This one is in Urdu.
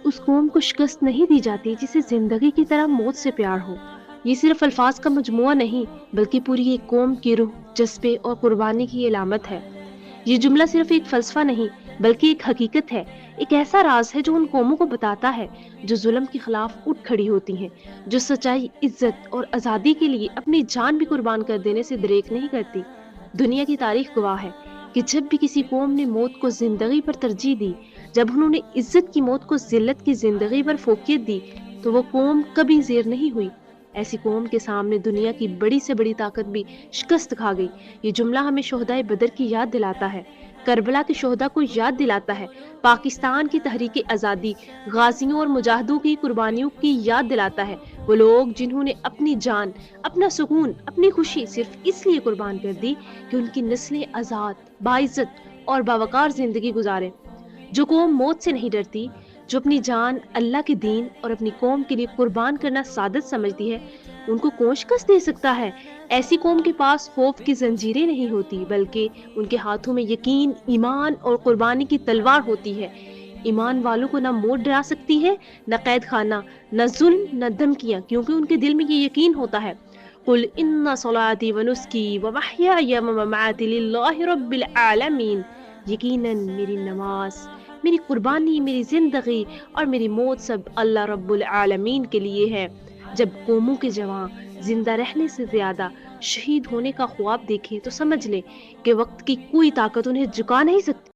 اس قوم کو شکست نہیں دی جاتی جسے زندگی کی طرح موت سے پیار ہو۔ یہ صرف الفاظ کا مجموعہ نہیں بلکہ پوری ایک قوم کی روح، جذبے اور قربانی کی علامت ہے۔ یہ جملہ صرف ایک فلسفہ نہیں بلکہ ایک حقیقت ہے، ایک ایسا راز ہے جو ان قوموں کو بتاتا ہے جو ظلم کے خلاف اٹھ کھڑی ہوتی ہیں، جو سچائی، عزت اور آزادی کے لیے اپنی جان بھی قربان کر دینے سے دریغ نہیں کرتی۔ دنیا کی تاریخ گواہ ہے کہ جب بھی کسی قوم نے موت کو زندگی پر ترجیح دی، جب انہوں نے عزت کی موت کو ذلت کی زندگی پر فوقیت دی، تو وہ قوم کبھی زیر نہیں ہوئی۔ ایسی قوم کے سامنے دنیا کی بڑی سے بڑی طاقت بھی شکست کھا گئی۔ یہ جملہ ہمیں شہدائے بدر کی یاد دلاتا ہے، کربلا کے شہداء کو یاد دلاتا ہے، پاکستان کی تحریک آزادی، غازیوں اور مجاہدوں کی قربانیوں کی یاد دلاتا ہے۔ وہ لوگ جنہوں نے اپنی جان، اپنا سکون، اپنی خوشی صرف اس لیے قربان کر دی کہ ان کی نسلیں آزاد، باعزت اور باوقار زندگی گزارے۔ جو قوم موت سے نہیں ڈرتی، جو اپنی جان اللہ کے دین اور اپنی قوم کے لیے قربان کرنا سعادت سمجھتی ہے، ان کو کون شکست دے سکتا ہے؟ ایسی قوم کے پاس خوف کی زنجیریں نہیں ہوتی بلکہ ان کے ہاتھوں میں یقین، ایمان اور قربانی کی تلوار ہوتی ہے۔ ایمان والوں کو نہ موت ڈرا سکتی ہے، نہ قید خانہ، نہ ظلم، نہ دھمکیاں، کیونکہ ان کے دل میں یہ یقین ہوتا ہے، قُلْ إِنَّ صَلَاتِي وَنُسْكِي وَمَحْيَايَ وَمَمَاتِي لِلَّهِ رَبِّ الْعَالَمِينَ۔ یقیناً میری نماز، میری قربانی، میری زندگی اور میری موت سب اللہ رب العالمین کے لیے ہے۔ جب قوموں کے جوان زندہ رہنے سے زیادہ شہید ہونے کا خواب دیکھیں تو سمجھ لیں کہ وقت کی کوئی طاقت انہیں جھکا نہیں سکتی۔